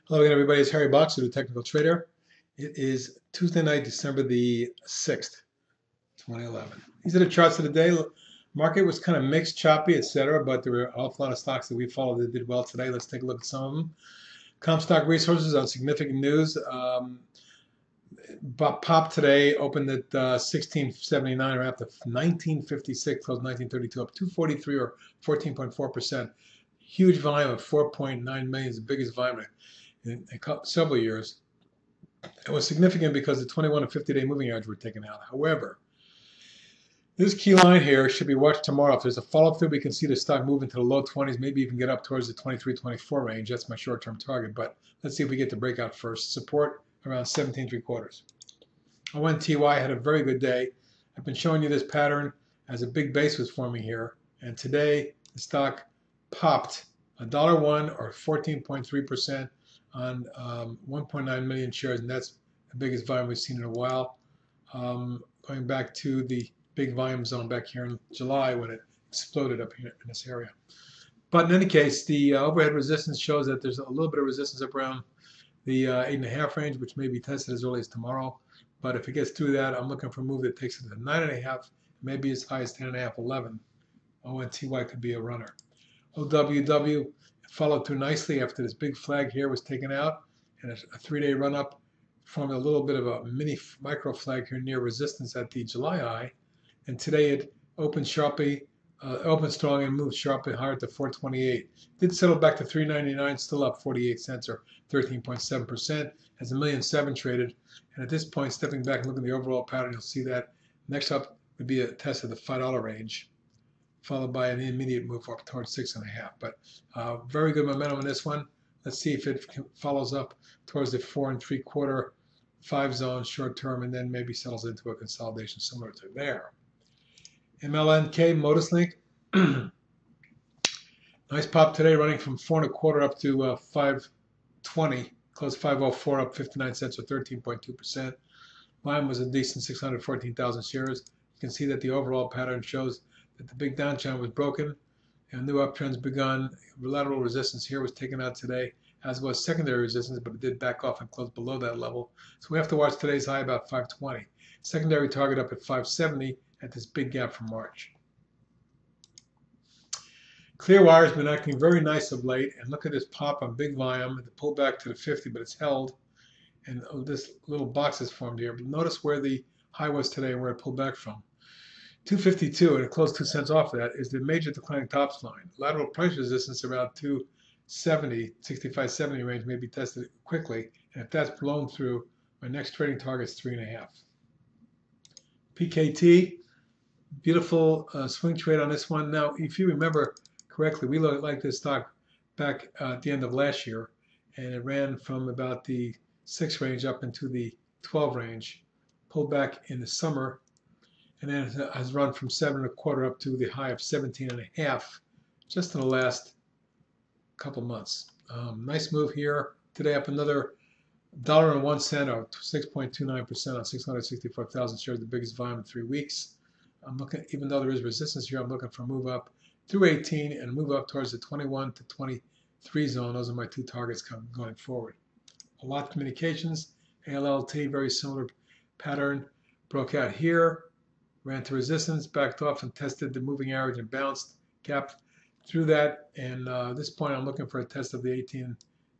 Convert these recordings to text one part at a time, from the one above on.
Hello again, everybody. It's Harry Boxer, the Technical Trader. It is Tuesday night, December the 6th, 2011. These are the charts of the day. Market was kind of mixed, choppy, etc., but there were an awful lot of stocks that we followed that did well today. Let's take a look at some of them. Comstock Resources on significant news. Pop today opened at 1679 or after 1956, closed 1932, up 243 or 14.4%. Huge volume of 4.9 million is the biggest volume in several years. It was significant because the 21 and 50-day moving average were taken out. However, this key line here should be watched tomorrow. If there's a follow-through, we can see the stock move into the low 20s, maybe even get up towards the 23-24 range. That's my short-term target, but let's see if we get the breakout first. Support around 17.75. ONTY had a very good day. I've been showing you this pattern as a big base was forming here, and today the stock popped $1 or 14.3% on 1.9 million shares, and that's the biggest volume we've seen in a while. Going back to the big volume zone back here in July when it exploded up here in this area. But in any case, the overhead resistance shows that there's a little bit of resistance up around the 8.5 range, which may be tested as early as tomorrow. But if it gets through that, I'm looking for a move that takes it to 9.5, maybe as high as 10.5, 11. ONTY could be a runner. OWW followed through nicely after this big flag here was taken out, and a 3-day run up formed a little bit of a mini micro flag here near resistance at the July high, and today it opened sharply, opened strong and moved sharply higher to 428. Did settle back to 399, still up 48 cents or 13.7%, as 1,000,007 traded, and at this point, stepping back and looking at the overall pattern, you'll see that next up would be a test of the $5 range, followed by an immediate move up towards 6.5. But very good momentum in this one. Let's see if it follows up towards the 4 3/4, 5 zone short term, and then maybe settles into a consolidation similar to there. MLNK, Modus Link. Nice pop today, running from 4 1/4 up to 520. Closed 504, up 59 cents or 13.2%. Volume was a decent 614,000 shares. You can see that the overall pattern shows that the big downtrend was broken and new uptrends begun. Lateral resistance here was taken out today, as was secondary resistance, but it did back off and close below that level. So we have to watch today's high about 520. Secondary target up at 570 at this big gap from March. Clearwire has been acting very nice of late, and look at this pop on big volume. The pull back to the 50, but it's held, and this little box is formed here. But notice where the high was today and where it pulled back from. 252, and it closed 2 cents off of that, is the major declining tops line. Lateral price resistance around 270, 65-70 range may be tested quickly, and if that's blown through, my next trading target is 3.5. PKT, beautiful swing trade on this one. Now, if you remember correctly, we liked this stock back at the end of last year, and it ran from about the 6 range up into the 12 range, pulled back in the summer, and then it has run from 7 1/4 up to the high of 17.5 just in the last couple months. Nice move here today, up another $1.01 or 6.29% on 664,000 shares, the biggest volume in 3 weeks. I'm looking, even though there is resistance here, I'm looking for a move up through 18 and a move up towards the 21 to 23 zone. Those are my 2 targets going forward. Allot Communications, ALLT, very similar pattern. Broke out here, ran to resistance, backed off and tested the moving average and bounced, gapped through that. And at this point, I'm looking for a test of the 18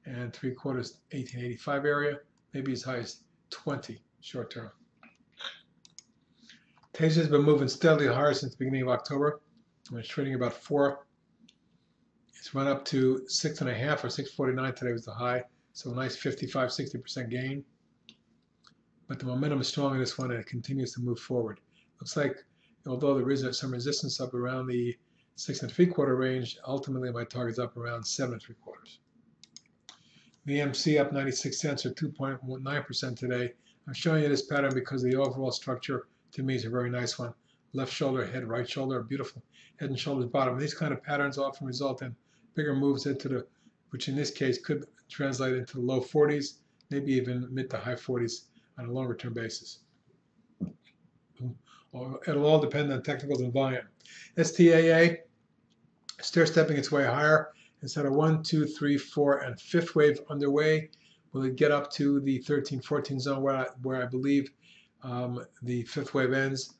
3/4, 1885 area, maybe as high as 20 short term. TASR has been moving steadily higher since the beginning of October. When it's trading about 4. It's run up to 6.5 or 649 today was the high. So a nice 55-60% gain. But the momentum is strong in this one and it continues to move forward. Looks like, although there is some resistance up around the 6 3/4 range, ultimately my target's up around 7 3/4. VMC up 96 cents or 2.19% today. I'm showing you this pattern because the overall structure to me is a very nice one. Left shoulder, head, right shoulder, beautiful head and shoulders bottom. These kind of patterns often result in bigger moves into the, which in this case could translate into the low 40s, maybe even mid to high 40s on a longer term basis. It'll all depend on technicals and volume. STAA, stair stepping its way higher. It's at a 1, 2, 3, 4, and 5th wave underway. Will it get up to the 13, 14 zone where I believe the 5th wave ends?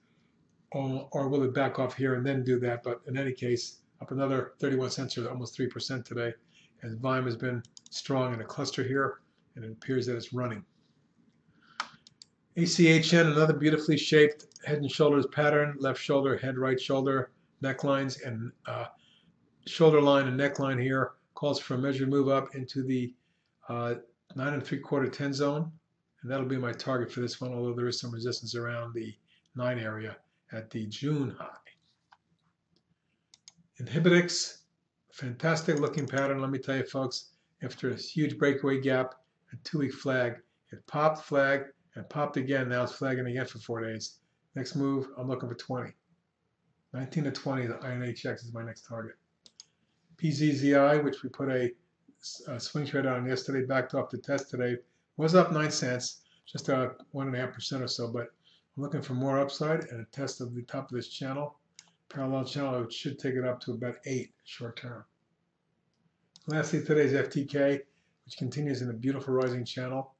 Or will it back off here and then do that? But in any case, up another 31 cents or almost 3% today. As volume has been strong in a cluster here, and it appears that it's running. ACHN, another beautifully shaped head and shoulders pattern, left shoulder, head, right shoulder, necklines, and shoulder line and neckline here, calls for a measured move up into the 9 3/4, 10 zone, and that'll be my target for this one, although there is some resistance around the 9 area at the June high. Inhibitex, fantastic looking pattern, let me tell you folks, after a huge breakaway gap, a 2-week flag, it popped, flag, and popped again. Now it's flagging again for 4 days. Next move, I'm looking for 20. 19 to 20, the INHX is my next target. PZZI, which we put a swing trade on yesterday, backed off the test today, was up 9 cents, just 1.5% or so, but I'm looking for more upside and a test of the top of this channel. Parallel channel, which should take it up to about 8 short term. Lastly, today's FTK, which continues in a beautiful rising channel.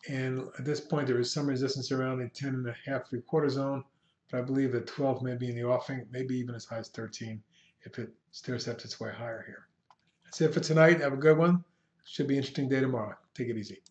And at this point, there is some resistance around the 10.5 3/4 zone, but I believe that 12 may be in the offing, maybe even as high as 13 if it stair-steps its way higher here. That's it for tonight. Have a good one. Should be an interesting day tomorrow. Take it easy.